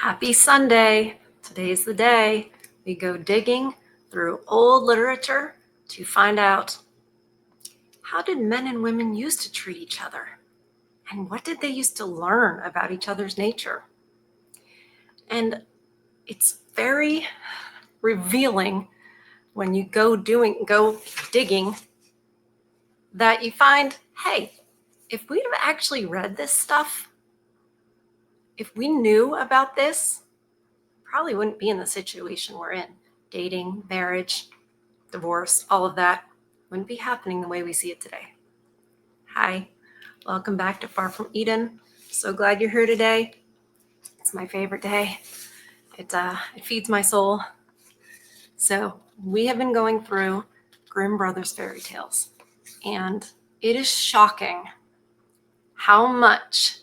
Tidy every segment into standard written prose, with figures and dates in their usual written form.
Happy Sunday. Today's the day we go digging through old literature to find out how did men and women used to treat each other and what did they used to learn about each other's nature. And it's very revealing when you go digging that you find, hey, if we'd have actually read this stuff, if we knew about this, probably wouldn't be in the situation we're in. Dating, marriage, divorce, all of that wouldn't be happening the way we see it today. Hi, welcome back to Far From Eden. So glad you're here today. It's my favorite day. It feeds my soul. So we have been going through Grimm Brothers fairy tales, and it is shocking how much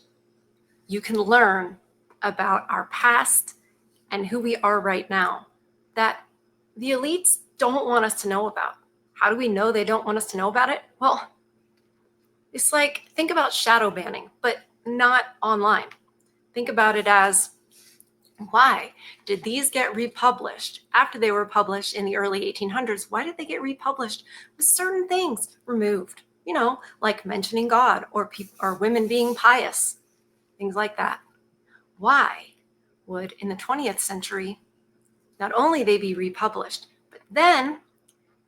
you can learn about our past and who we are right now that the elites don't want us to know about. How do we know they don't want us to know about it? Well, it's like, think about shadow banning, but not online. Think about it as, why did these get republished after they were published in the early 1800s? Why did they get republished with certain things removed? Like mentioning God or women being pious, things like that. Why would, in the 20th century, not only they be republished, but then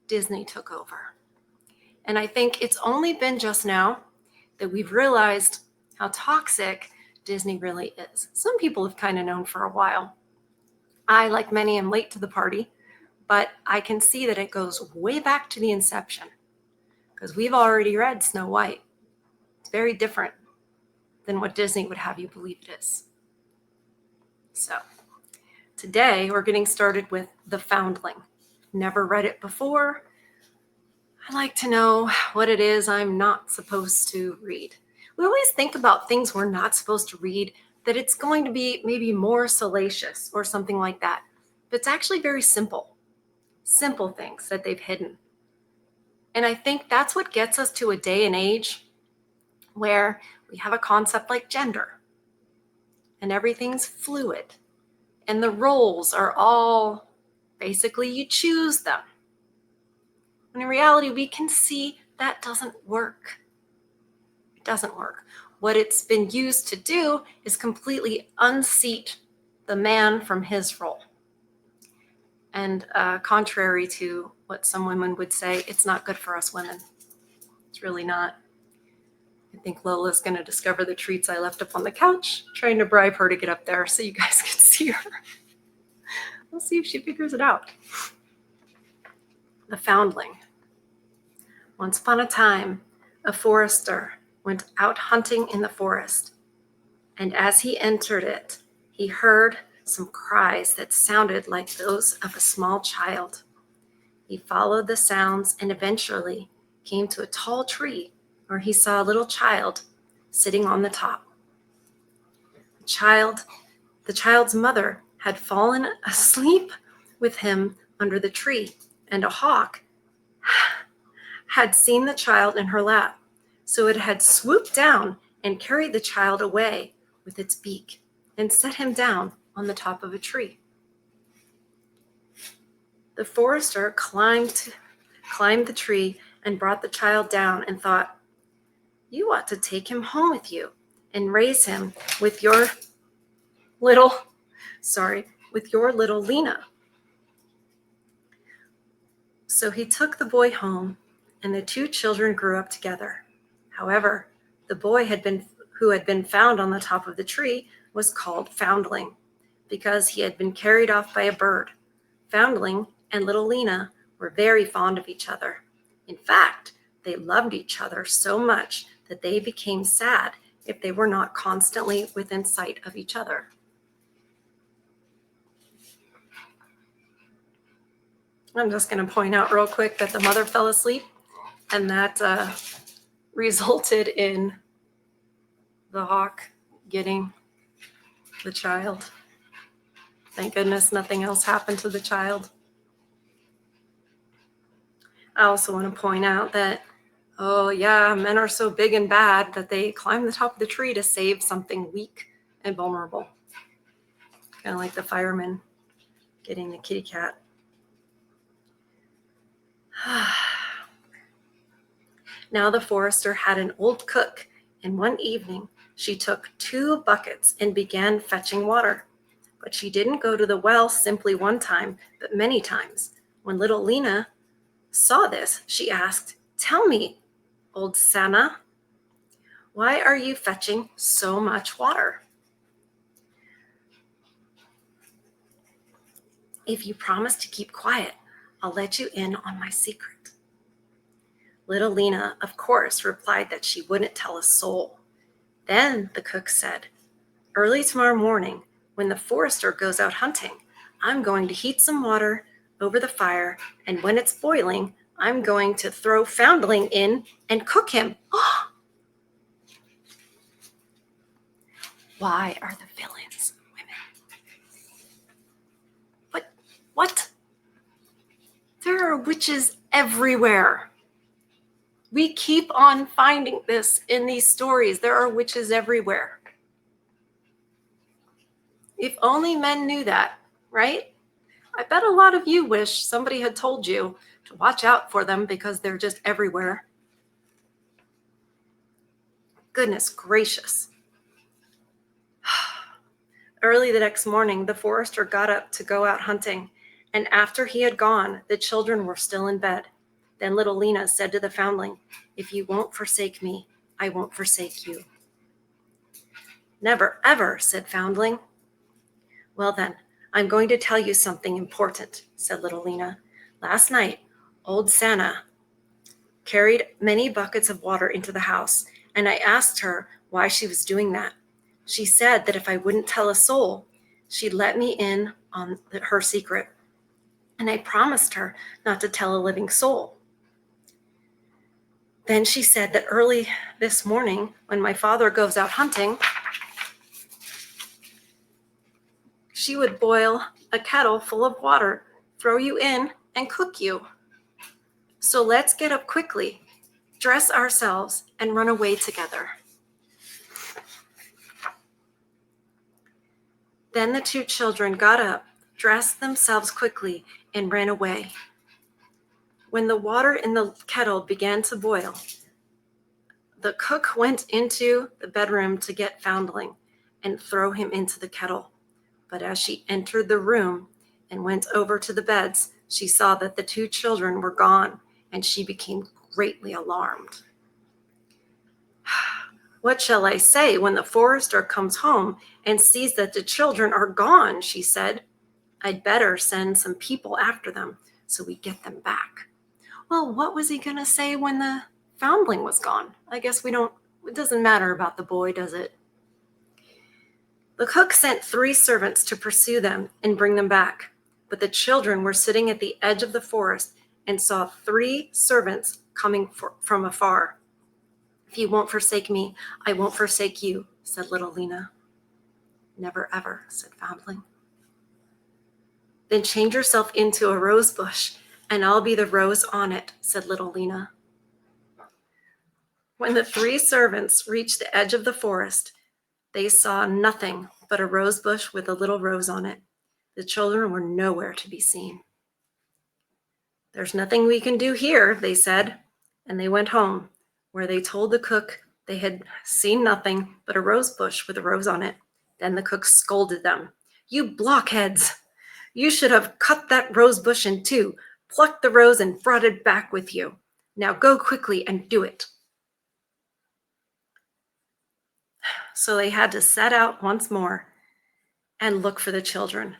Disney took over? And I think it's only been just now that we've realized how toxic Disney really is. Some people have kind of known for a while. I, like many, am late to the party, but I can see that it goes way back to the inception because we've already read Snow White. It's very different than what Disney would have you believe it is. So today we're getting started with The Foundling. Never read it before. I like to know what it is I'm not supposed to read. We always think about things we're not supposed to read, that it's going to be maybe more salacious or something like that. But it's actually very simple things that they've hidden. And I think that's what gets us to a day and age where we have a concept like gender and everything's fluid and the roles are all basically you choose them. When in reality, we can see that doesn't work. It doesn't work. What it's been used to do is completely unseat the man from his role. And contrary to what some women would say, it's not good for us women. It's really not. I think Lola's going to discover the treats I left up on the couch, trying to bribe her to get up there so you guys can see her. We'll see if she figures it out. The Foundling. Once upon a time, a forester went out hunting in the forest, and as he entered it, he heard some cries that sounded like those of a small child. He followed the sounds and eventually came to a tall tree where he saw a little child sitting on the top. The child's mother had fallen asleep with him under the tree, and a hawk had seen the child in her lap. So it had swooped down and carried the child away with its beak and set him down on the top of a tree. The forester climbed the tree and brought the child down and thought, you ought to take him home with you and raise him with your little Lena. So he took the boy home, and the two children grew up together. However, the boy who had been found on the top of the tree was called Foundling because he had been carried off by a bird. Foundling and little Lena were very fond of each other. In fact, they loved each other so much that they became sad if they were not constantly within sight of each other. I'm just going to point out real quick that the mother fell asleep, and that resulted in the hawk getting the child. Thank goodness nothing else happened to the child. I also want to point out that, men are so big and bad that they climb the top of the tree to save something weak and vulnerable. Kind of like the fireman getting the kitty cat. Now the forester had an old cook, and one evening she took 2 buckets and began fetching water. But she didn't go to the well simply one time, but many times. When little Lena saw this, she asked, "Tell me, old Sanna, why are you fetching so much water? If you promise to keep quiet, I'll let you in on my secret." Little Lena, of course, replied that she wouldn't tell a soul. Then the cook said, "Early tomorrow morning, when the forester goes out hunting, I'm going to heat some water over the fire, and when it's boiling, I'm going to throw Foundling in and cook him." Why are the villains women? But what? There are witches everywhere. We keep on finding this in these stories. There are witches everywhere. If only men knew that, right? I bet a lot of you wish somebody had told you to watch out for them because they're just everywhere. Goodness gracious. Early the next morning, the forester got up to go out hunting, and after he had gone, the children were still in bed. Then little Lena said to the foundling, "If you won't forsake me, I won't forsake you." "Never, ever," said Foundling. "Well then, I'm going to tell you something important," said little Lena. "Last night, old Sanna carried many buckets of water into the house, and I asked her why she was doing that. She said that if I wouldn't tell a soul, she'd let me in on her secret. And I promised her not to tell a living soul. Then she said that early this morning, when my father goes out hunting, she would boil a kettle full of water, throw you in, and cook you. So let's get up quickly, dress ourselves, and run away together." Then the 2 children got up, dressed themselves quickly, and ran away. When the water in the kettle began to boil, the cook went into the bedroom to get Foundling and throw him into the kettle. But as she entered the room and went over to the beds, she saw that the 2 children were gone, and she became greatly alarmed. "What shall I say when the forester comes home and sees that the children are gone?" she said. "I'd better send some people after them so we get them back." Well, what was he going to say when the foundling was gone? I guess it doesn't matter about the boy, does it? The cook sent 3 servants to pursue them and bring them back. But the children were sitting at the edge of the forest and saw 3 servants coming from afar. "If you won't forsake me, I won't forsake you," said little Lena. "Never, ever," said Foundling. "Then change yourself into a rose bush, and I'll be the rose on it," said little Lena. When the 3 servants reached the edge of the forest, they saw nothing but a rose bush with a little rose on it. The children were nowhere to be seen. "There's nothing we can do here," they said, and they went home, where they told the cook they had seen nothing but a rose bush with a rose on it. Then the cook scolded them. "You blockheads! You should have cut that rose bush in 2, plucked the rose, and brought it back with you. Now go quickly and do it." So they had to set out once more and look for the children.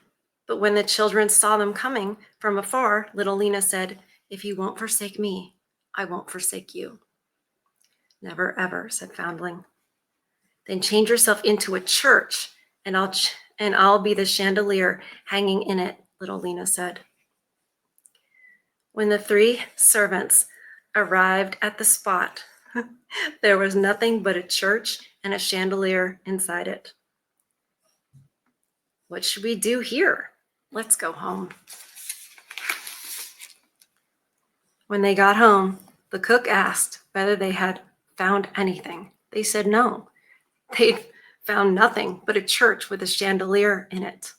But when the children saw them coming from afar, little Lena said, "If you won't forsake me, I won't forsake you." "Never, ever," said Foundling. "Then change yourself into a church, and I'll be the chandelier hanging in it," little Lena said. When the 3 servants arrived at the spot, there was nothing but a church and a chandelier inside it. "What should we do here? Let's go home." When they got home, the cook asked whether they had found anything. They said no. They'd found nothing but a church with a chandelier in it.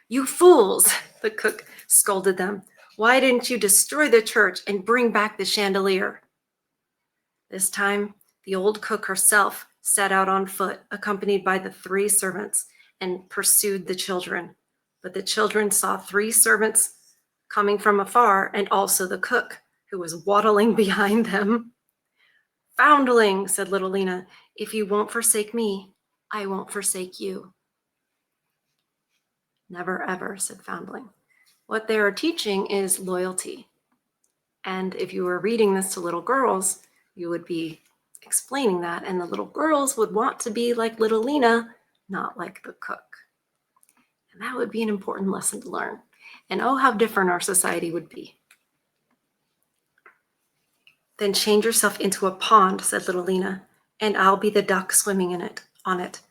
"You fools," the cook scolded them. "Why didn't you destroy the church and bring back the chandelier?" This time, the old cook herself set out on foot, accompanied by the 3 servants, and pursued the children. But the children saw 3 servants coming from afar, and also the cook, who was waddling behind them. "Foundling," said little Lena, "if you won't forsake me, I won't forsake you." "Never ever," said Foundling. What they are teaching is loyalty. And if you were reading this to little girls, you would be explaining that, and the little girls would want to be like little Lena, not like the cook. And that would be an important lesson to learn. And oh, how different our society would be. "Then change yourself into a pond," said little Lena, "and I'll be the duck swimming on it."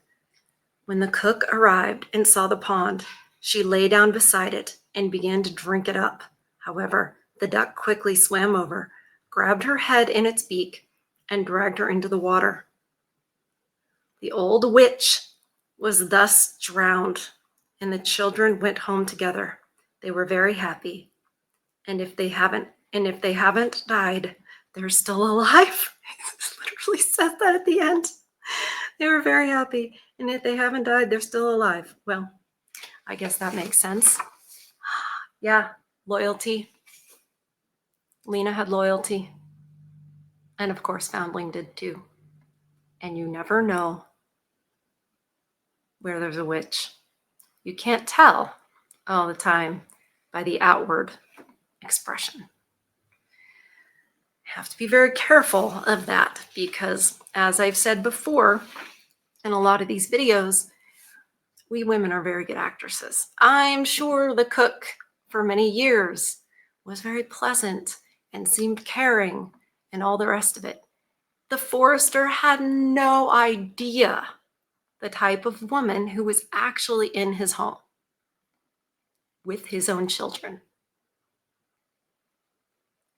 When the cook arrived and saw the pond, she lay down beside it and began to drink it up. However, the duck quickly swam over, grabbed her head in its beak, and dragged her into the water. The old witch was thus drowned, and the children went home together. They were very happy. And if they haven't died, they're still alive. It literally says that at the end. They were very happy. And if they haven't died, they're still alive. Well, I guess that makes sense. Yeah, loyalty. Lena had loyalty. And of course, Foundling did too. And you never know where there's a witch. You can't tell all the time by the outward expression. You have to be very careful of that because, as I've said before in a lot of these videos, we women are very good actresses. I'm sure the cook for many years was very pleasant and seemed caring and all the rest of it. The forester had no idea the type of woman who was actually in his home with his own children.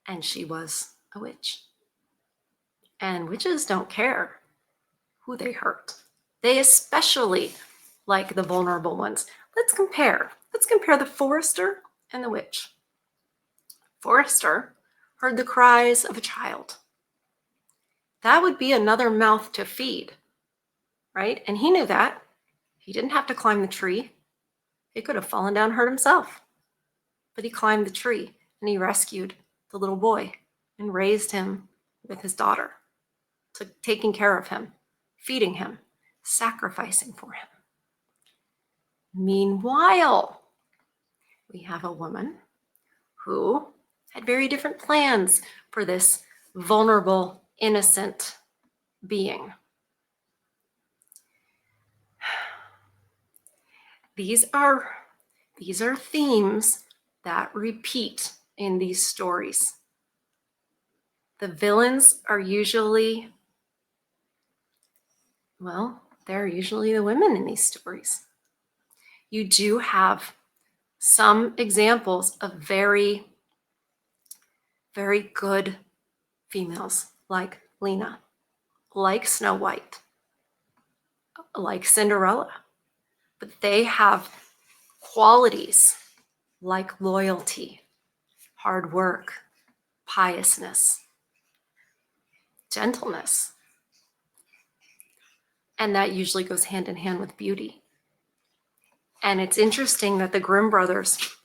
And she was a witch. And witches don't care who they hurt. They especially like the vulnerable ones. Let's compare. Let's compare the forester and the witch. Forester heard the cries of a child. That would be another mouth to feed, right? And he knew that. He didn't have to climb the tree. He could have fallen down and hurt himself. But he climbed the tree and he rescued the little boy and raised him with his daughter, taking care of him, feeding him, sacrificing for him. Meanwhile, we have a woman who had very different plans for this vulnerable, innocent being. These are themes that repeat in these stories. The villains are usually, they're usually the women in these stories. You do have some examples of very, very good females, like Lena, like Snow White, like Cinderella. But they have qualities like loyalty, hard work, piousness, gentleness. And that usually goes hand in hand with beauty. And it's interesting that the Grimm brothers,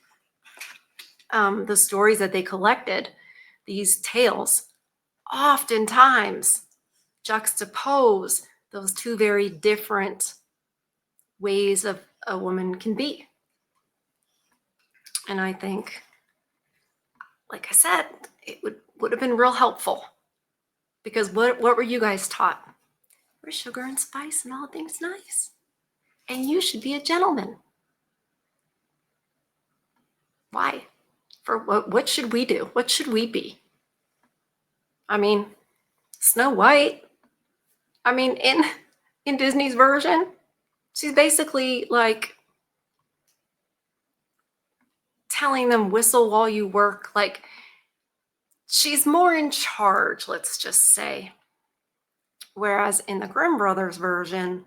the stories that they collected, these tales, oftentimes juxtapose those two very different ways of a woman can be. And I think, like I said, it would have been real helpful. Because what were you guys taught? We're sugar and spice and all things nice. And you should be a gentleman. Why? For what should we do? What should we be? I mean, Snow White, in Disney's version, she's basically like telling them whistle while you work. Like, she's more in charge, let's just say. Whereas in the Grimm brothers version,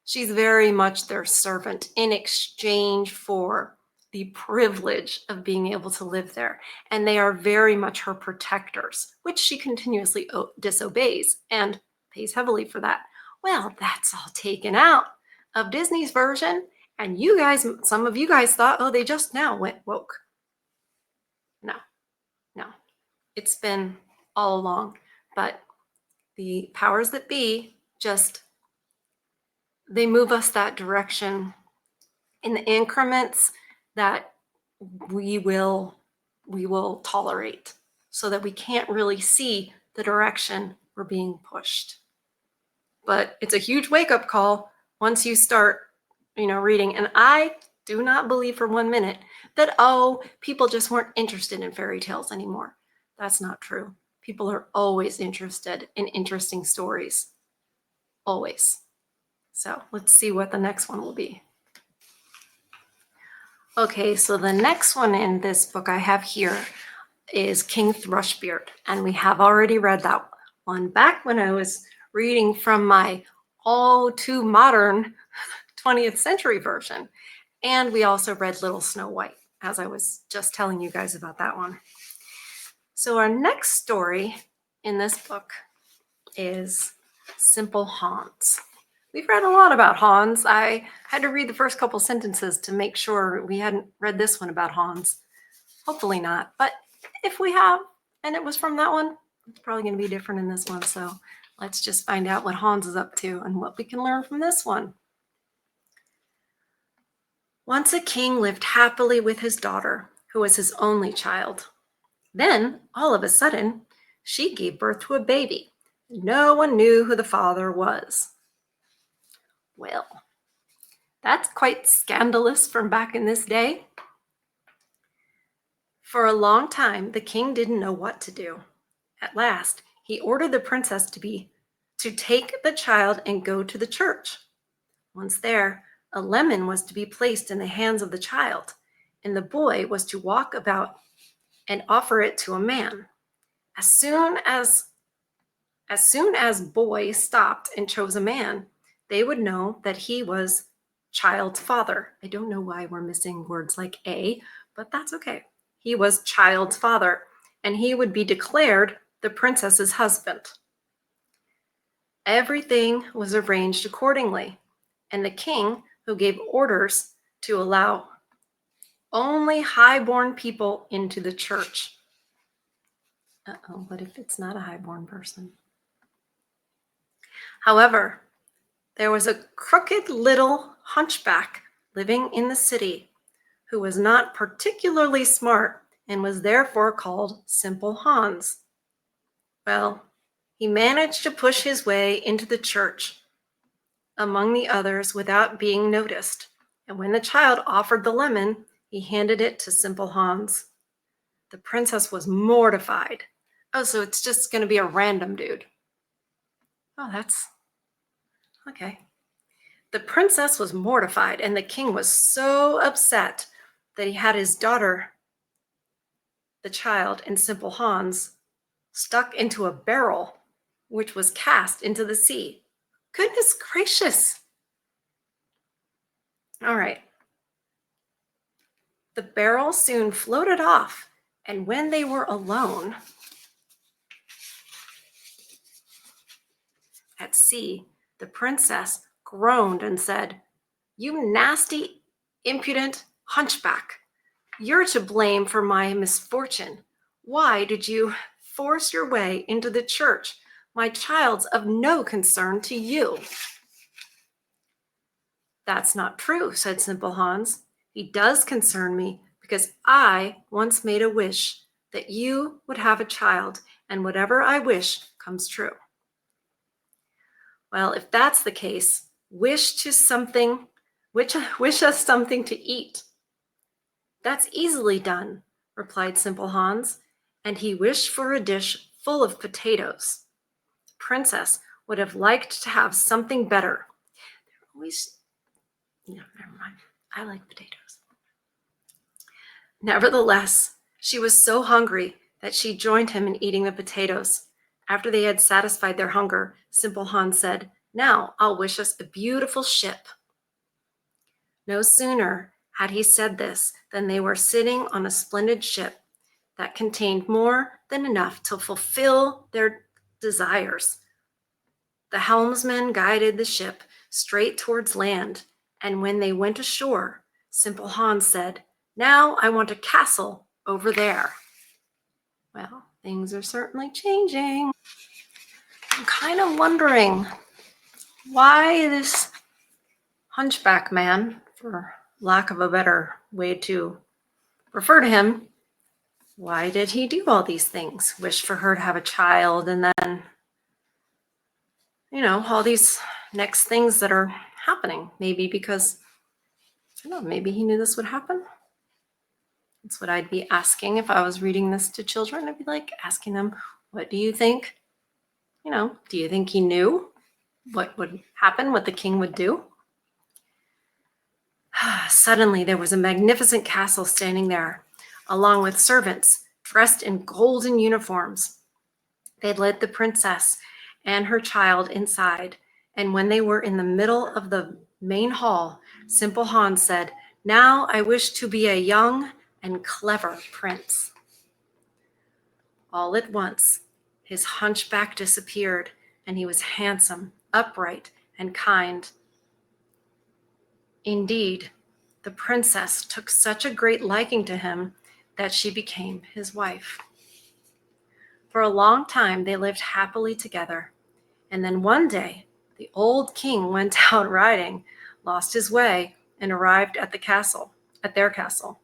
she's very much their servant in exchange for the privilege of being able to live there. And they are very much her protectors, which she continuously disobeys and pays heavily for that. Well, that's all taken out of Disney's version. And you guys, some of you guys thought, oh, they just now went woke. No, no, it's been all along. But the powers that be they move us that direction in the increments that we will tolerate, so that we can't really see the direction we're being pushed. But it's a huge wake-up call once you start, reading. And I do not believe for 1 minute that, people just weren't interested in fairy tales anymore. That's not true. People are always interested in interesting stories. Always. So let's see what the next one will be. Okay, so the next one in this book I have here is King Thrushbeard, and we have already read that one back when I was reading from my all too modern 20th century version. And we also read Little Snow White, as I was just telling you guys about that one. So our next story in this book is Simple Hans. We've read a lot about Hans. I had to read the first couple sentences to make sure we hadn't read this one about Hans. Hopefully not. But if we have, and it was from that one, it's probably going to be different in this one. So let's just find out what Hans is up to and what we can learn from this one. Once a king lived happily with his daughter, who was his only child. Then, all of a sudden, she gave birth to a baby. No one knew who the father was. Well, that's quite scandalous from back in this day. For a long time, the king didn't know what to do. At last, he ordered the princess to take the child and go to the church. Once there, a lemon was to be placed in the hands of the child, and the boy was to walk about and offer it to a man. As soon as boy stopped and chose a man, they would know that he was child's father. I don't know why we're missing words like a, but that's okay. He was child's father, and he would be declared the princess's husband. Everything was arranged accordingly, and the king, who gave orders to allow only high-born people into the church. What if it's not a high-born person? However, there was a crooked little hunchback living in the city who was not particularly smart and was therefore called Simple Hans. Well, he managed to push his way into the church among the others without being noticed, and when the child offered the lemon, he handed it to Simple Hans. The princess was mortified. Oh, so it's just going to be a random dude. Oh, that's okay. The princess was mortified, and the king was so upset that he had his daughter, the child, and Simple Hans stuck into a barrel, which was cast into the sea. Goodness gracious. All right. The barrel soon floated off, and when they were alone at sea, the princess groaned and said, "You nasty, impudent hunchback, you're to blame for my misfortune. Why did you force your way into the church? My child's of no concern to you." "That's not true," said Simple Hans. "He does concern me because I once made a wish that you would have a child, and whatever I wish comes true." "Well, if that's the case, wish us something to eat." "That's easily done," replied Simple Hans, and he wished for a dish full of potatoes. The princess would have liked to have something better. They're always, never mind. I like potatoes. Nevertheless, she was so hungry that she joined him in eating the potatoes. After they had satisfied their hunger, Simple Hans said, "Now I'll wish us a beautiful ship." No sooner Had he said this, then they were sitting on a splendid ship that contained more than enough to fulfill their desires. The helmsman guided the ship straight towards land, and when they went ashore, Simple Hans said, "Now I want a castle over there." Well, things are certainly changing. I'm kind of wondering why this hunchback man, for lack of a better way to refer to him, why did he do all these things? Wish for her to have a child, and then, all these next things that are happening. Maybe because, I don't know, maybe he knew this would happen. That's what I'd be asking if I was reading this to children. I'd be like asking them, what do you think? Do you think he knew what would happen, what the king would do? Suddenly, there was a magnificent castle standing there, along with servants dressed in golden uniforms. They led the princess and her child inside, and when they were in the middle of the main hall, Simple Hans said, "Now I wish to be a young and clever prince." All at once, his hunchback disappeared, and he was handsome, upright, and kind. Indeed, the princess took such a great liking to him that she became his wife. For a long time, they lived happily together. And then one day, the old king went out riding, lost his way, and arrived at their castle.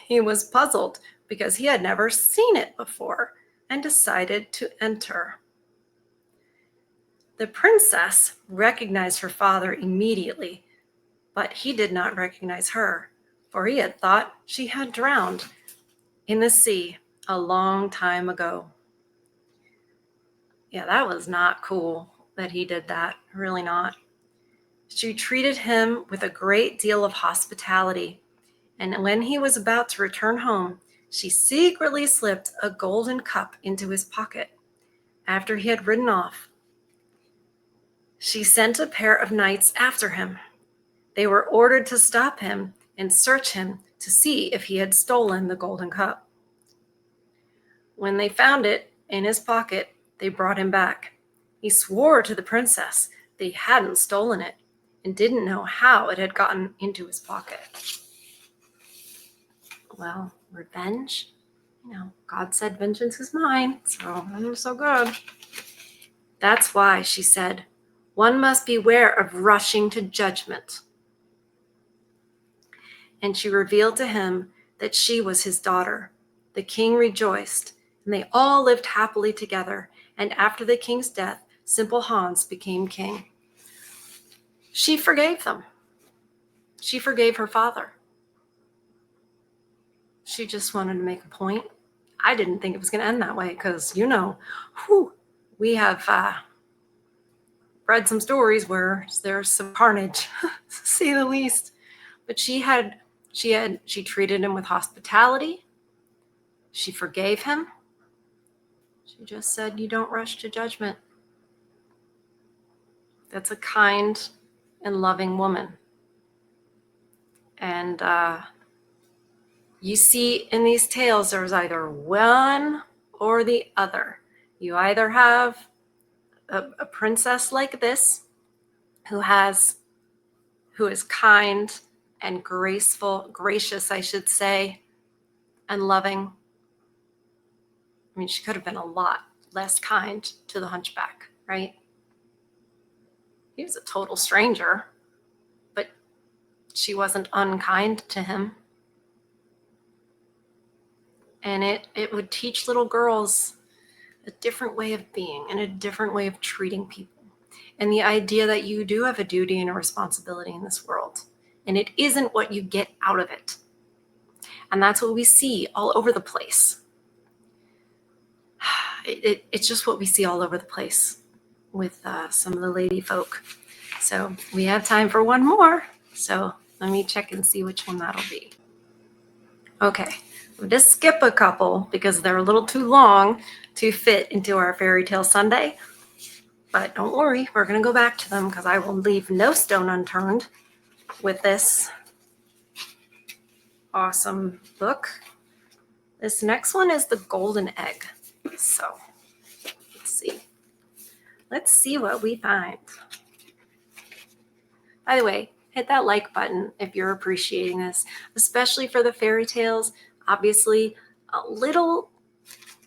He was puzzled because he had never seen it before and decided to enter. The princess recognized her father immediately, but he did not recognize her, for he had thought she had drowned in the sea a long time ago. Yeah, that was not cool that he did that. Really not. She treated him with a great deal of hospitality, and when he was about to return home, she secretly slipped a golden cup into his pocket. After he had ridden off, she sent a pair of knights after him. They were ordered to stop him and search him to see if he had stolen the golden cup. When they found it in his pocket, they brought him back. He swore to the princess that he hadn't stolen it and didn't know how it had gotten into his pocket. Well, revenge? God said vengeance is mine, so I'm so good. That's why, she said, one must beware of rushing to judgment. And she revealed to him that she was his daughter. The king rejoiced, and they all lived happily together. And after the king's death, Simple Hans became king. She forgave them. She forgave her father. She just wanted to make a point. I didn't think it was going to end that way because, we have read some stories where there's some carnage, to say the least. But she treated him with hospitality. She forgave him. She just said, you don't rush to judgment. That's a kind and loving woman. And you see in these tales, there's either one or the other. You either have a princess like this who is kind and gracious, I should say, and loving. I mean, she could have been a lot less kind to the hunchback, right? He was a total stranger, but she wasn't unkind to him. And it would teach little girls a different way of being and a different way of treating people. And the idea that you do have a duty and a responsibility in this world. And it isn't what you get out of it. And that's what we see all over the place. It's just what we see all over the place with some of the lady folk. So we have time for one more. So let me check and see which one that'll be. Okay, I'm going to skip a couple because they're a little too long to fit into our Fairy Tale Sunday. But don't worry, we're going to go back to them because I will leave no stone unturned. with this awesome book. This next one is The Golden Egg. So let's see. Let's see what we find. By the way, hit that like button if you're appreciating this, especially for the fairy tales. Obviously, a little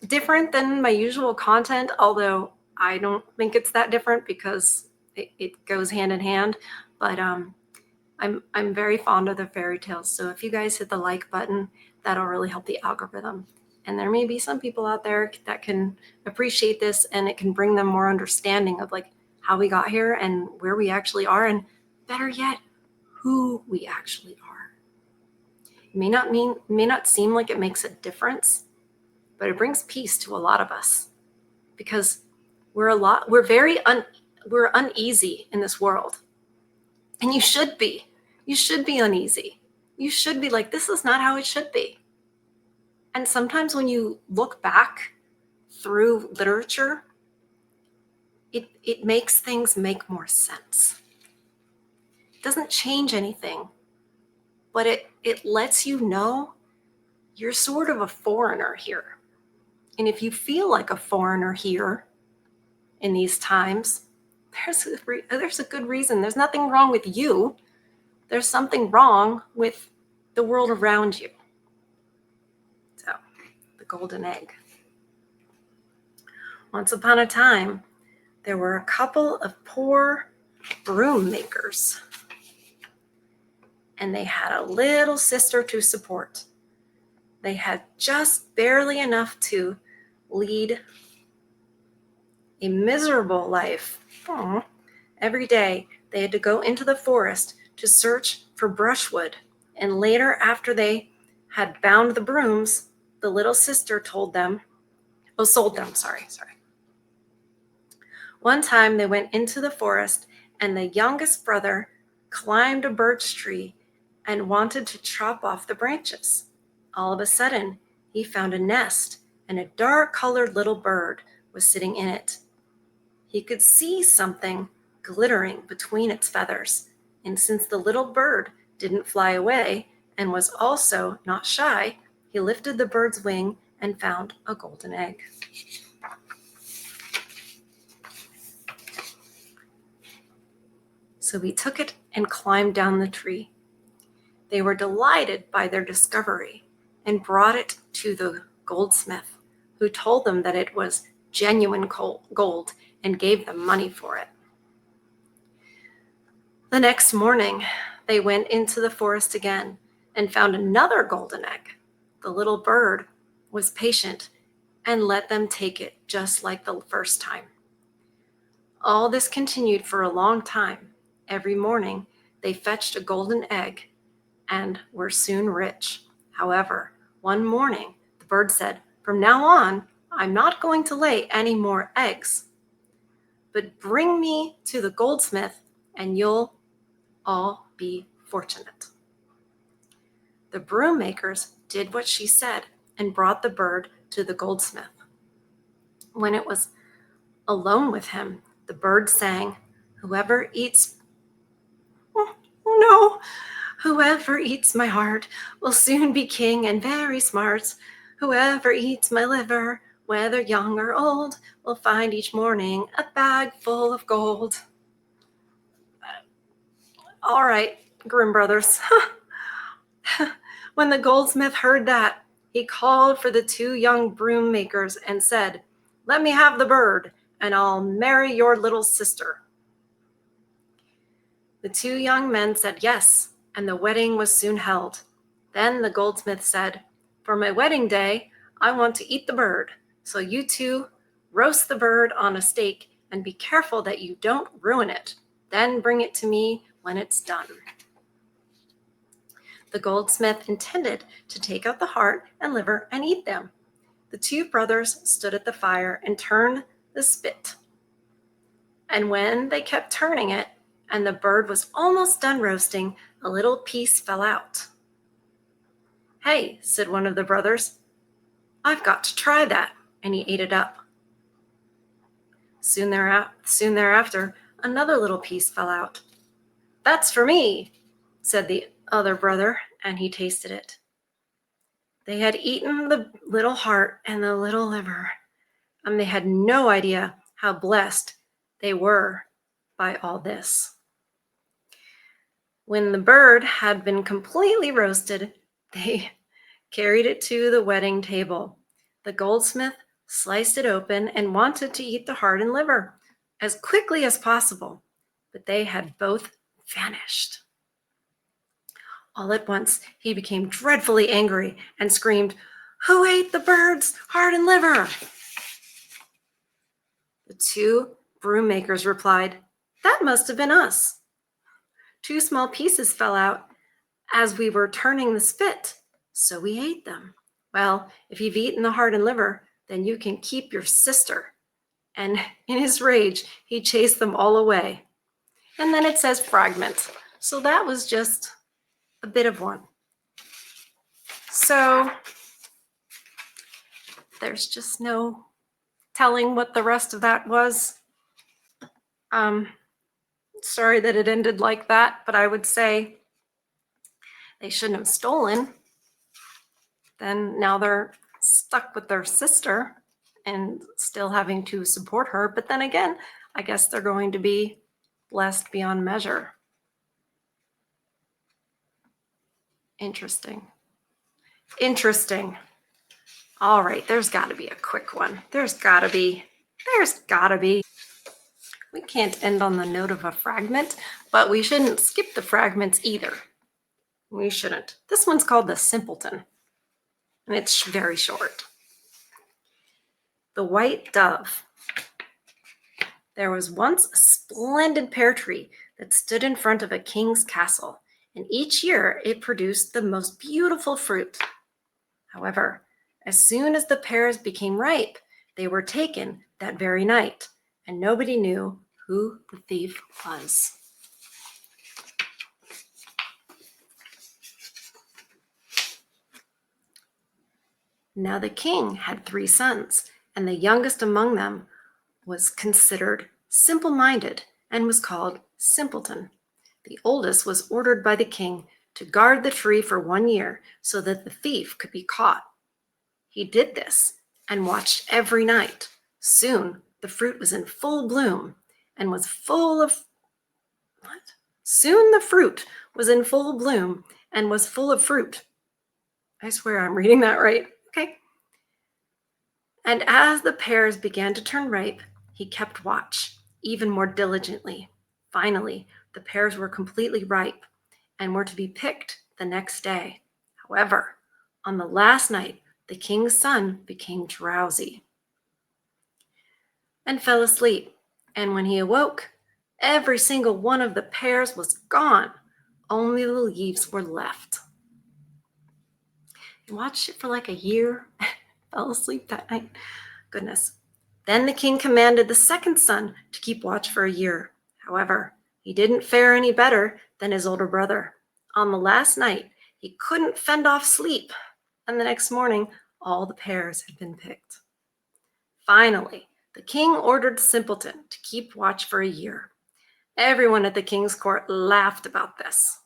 different than my usual content, although I don't think it's that different because it goes hand in hand. But I'm very fond of the fairy tales. So if you guys hit the like button, that'll really help the algorithm. And there may be some people out there that can appreciate this, and it can bring them more understanding of like how we got here and where we actually are, and better yet, who we actually are. It may not seem like it makes a difference, but it brings peace to a lot of us because we're uneasy in this world. And you should be. You should be uneasy. You should be like, this is not how it should be. And sometimes when you look back through literature, it makes things make more sense. It doesn't change anything, but it lets you know you're sort of a foreigner here. And if you feel like a foreigner here in these times, there's a good reason. There's nothing wrong with you. There's something wrong with the world around you. So, the golden egg. Once upon a time, there were a couple of poor broom makers, and they had a little sister to support. They had just barely enough to lead a miserable life. Every day, they had to go into the forest to search for brushwood, and later, after they had bound the brooms, the little sister sold them. One time they went into the forest, and the youngest brother climbed a birch tree and wanted to chop off the branches. All of a sudden, he found a nest, and a dark-colored little bird was sitting in it. He could see something glittering between its feathers, and since the little bird didn't fly away and was also not shy, he lifted the bird's wing and found a golden egg. So he took it and climbed down the tree. They were delighted by their discovery and brought it to the goldsmith, who told them that it was genuine gold and gave them money for it. The next morning, they went into the forest again and found another golden egg. The little bird was patient and let them take it just like the first time. All this continued for a long time. Every morning, they fetched a golden egg and were soon rich. However, one morning, the bird said, "From now on, I'm not going to lay any more eggs, but bring me to the goldsmith and you'll all be fortunate." The broom makers did what she said and brought the bird to the goldsmith. When it was alone with him, the bird sang, "Whoever eats my heart will soon be king and very smart. Whoever eats my liver, whether young or old, will find each morning a bag full of gold." All right, Grimm brothers. When the goldsmith heard that, he called for the two young broom makers and said, "Let me have the bird, and I'll marry your little sister." The two young men said yes, and the wedding was soon held. Then the goldsmith said, "For my wedding day, I want to eat the bird. So you two roast the bird on a stake and be careful that you don't ruin it. Then bring it to me when it's done." The goldsmith intended to take out the heart and liver and eat them. The two brothers stood at the fire and turned the spit. And when they kept turning it, and the bird was almost done roasting, a little piece fell out. "Hey," said one of the brothers, "I've got to try that," and he ate it up. Soon thereafter, another little piece fell out. "That's for me," said the other brother, and he tasted it. They had eaten the little heart and the little liver, and they had no idea how blessed they were by all this. When the bird had been completely roasted, they carried it to the wedding table. The goldsmith sliced it open and wanted to eat the heart and liver as quickly as possible, but they had both vanished. All at once, he became dreadfully angry and screamed, "Who ate the bird's heart and liver?" The two broom makers replied, "That must have been us. 2 small pieces fell out as we were turning the spit, so we ate them." "Well, if you've eaten the heart and liver, then you can keep your sister." And in his rage, he chased them all away. And then it says fragment. So that was just a bit of one. So there's just no telling what the rest of that was. Sorry that it ended like that, but I would say they shouldn't have stolen. Then now they're stuck with their sister and still having to support her. But then again, I guess they're going to be blessed beyond measure. Interesting. All right, there's got to be a quick one. There's got to be. We can't end on the note of a fragment, but we shouldn't skip the fragments either. We shouldn't. This one's called The Simpleton, and it's very short. The White Dove. There was once a splendid pear tree that stood in front of a king's castle, and each year it produced the most beautiful fruit. However, as soon as the pears became ripe, they were taken that very night, and nobody knew who the thief was. Now the king had 3 sons, and the youngest among them was considered simple-minded and was called Simpleton. The oldest was ordered by the king to guard the tree for 1 year so that the thief could be caught. He did this and watched every night. Soon the fruit was in full bloom and was full of Soon the fruit was in full bloom and was full of fruit. I swear I'm reading that right. Okay. And as the pears began to turn ripe, he kept watch even more diligently. Finally, the pears were completely ripe and were to be picked the next day. However, on the last night, the king's son became drowsy and fell asleep. And when he awoke, every single one of the pears was gone. Only the leaves were left. He watched it for like a year, fell asleep that night. Goodness. Then the king commanded the second son to keep watch for a year. However, he didn't fare any better than his older brother. On the last night, he couldn't fend off sleep, and the next morning, all the pears had been picked. Finally, the king ordered Simpleton to keep watch for a year. Everyone at the king's court laughed about this.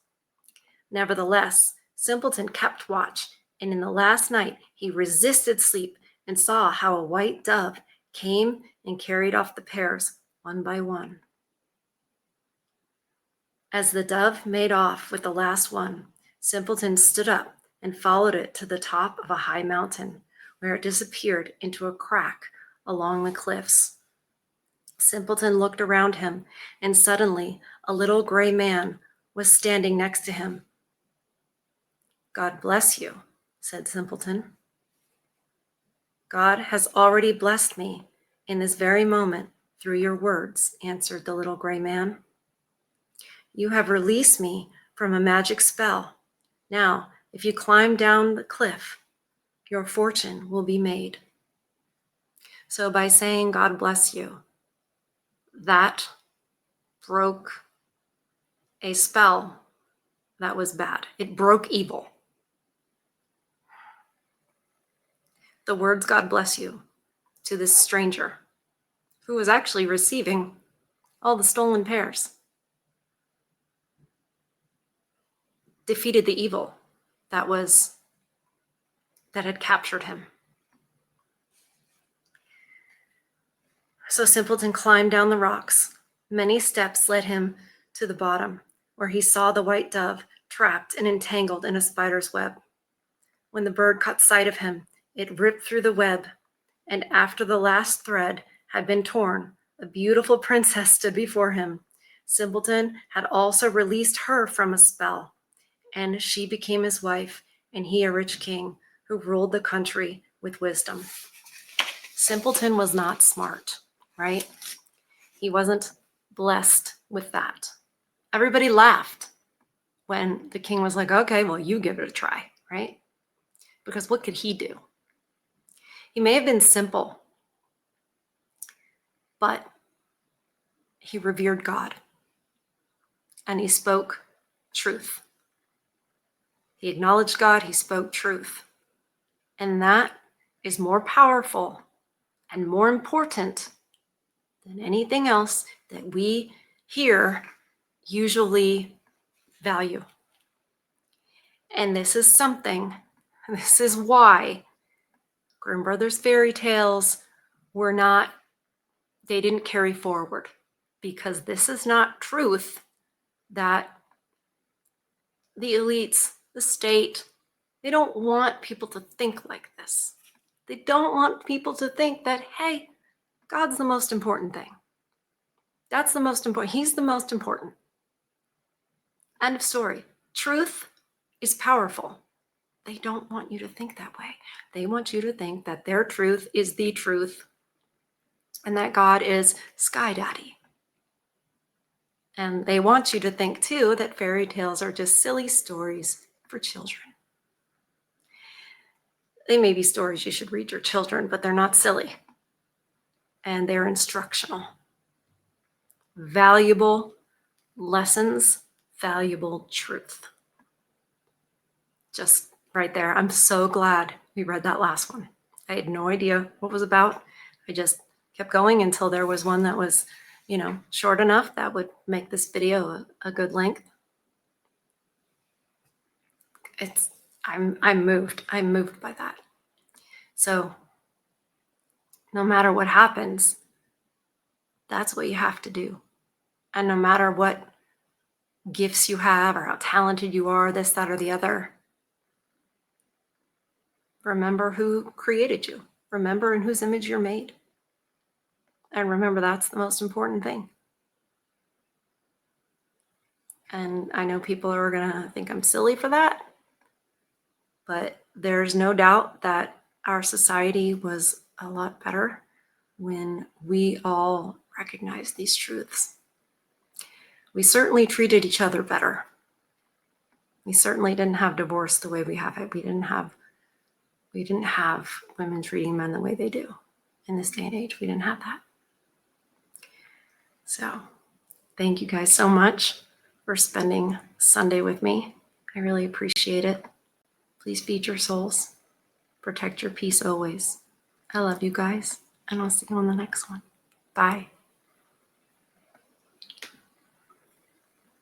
Nevertheless, Simpleton kept watch, and in the last night, he resisted sleep and saw how a white dove came and carried off the pears one by one. As the dove made off with the last one, Simpleton stood up and followed it to the top of a high mountain, where it disappeared into a crack along the cliffs. Simpleton looked around him, and suddenly a little gray man was standing next to him. "God bless you," said Simpleton. "God has already blessed me in this very moment through your words," answered the little gray man. "You have released me from a magic spell. Now, if you climb down the cliff, your fortune will be made." So by saying "God bless you," that broke a spell that was bad. It broke evil. The words "God bless you" to this stranger who was actually receiving all the stolen pears. defeated the evil that had captured him. So Simpleton climbed down the rocks. Many steps led him to the bottom, where he saw the white dove trapped and entangled in a spider's web. When the bird caught sight of him, it ripped through the web, and after the last thread had been torn, a beautiful princess stood before him. Simpleton had also released her from a spell, and she became his wife, and he a rich king who ruled the country with wisdom. Simpleton was not smart, right? He wasn't blessed with that. Everybody laughed when the king was like, okay, well, you give it a try, right? Because what could he do? He may have been simple, but he revered God and he spoke truth. He acknowledged God, he spoke truth. And that is more powerful and more important than anything else that we here usually value. And this is why Grimm Brothers fairy tales they didn't carry forward, because this is not truth that the elites, the state, they don't want people to think like this. They don't want people to think that, hey, God's the most important thing. That's the most important. He's the most important. End of story. Truth is powerful. They don't want you to think that way. They want you to think that their truth is the truth and that God is Sky Daddy. And they want you to think, too, that fairy tales are just silly stories for children. They may be stories you should read your children, but they're not silly. And they're instructional. Valuable lessons, valuable truth. Just right there. I'm so glad we read that last one. I had no idea what it was about. I just kept going until there was one that was, short enough that would make this video a good length. I'm moved. I'm moved by that. So no matter what happens, that's what you have to do. And no matter what gifts you have or how talented you are, this, that, or the other, remember who created you. Remember in whose image you're made. And remember, that's the most important thing. And I know people are going to think I'm silly for that, but there's no doubt that our society was a lot better when we all recognized these truths. We certainly treated each other better. We certainly didn't have divorce the way we have it. We didn't have women treating men the way they do in this day and age. We didn't have that. So thank you guys so much for spending Sunday with me. I really appreciate it. Please feed your souls. Protect your peace always. I love you guys, and I'll see you on the next one. Bye.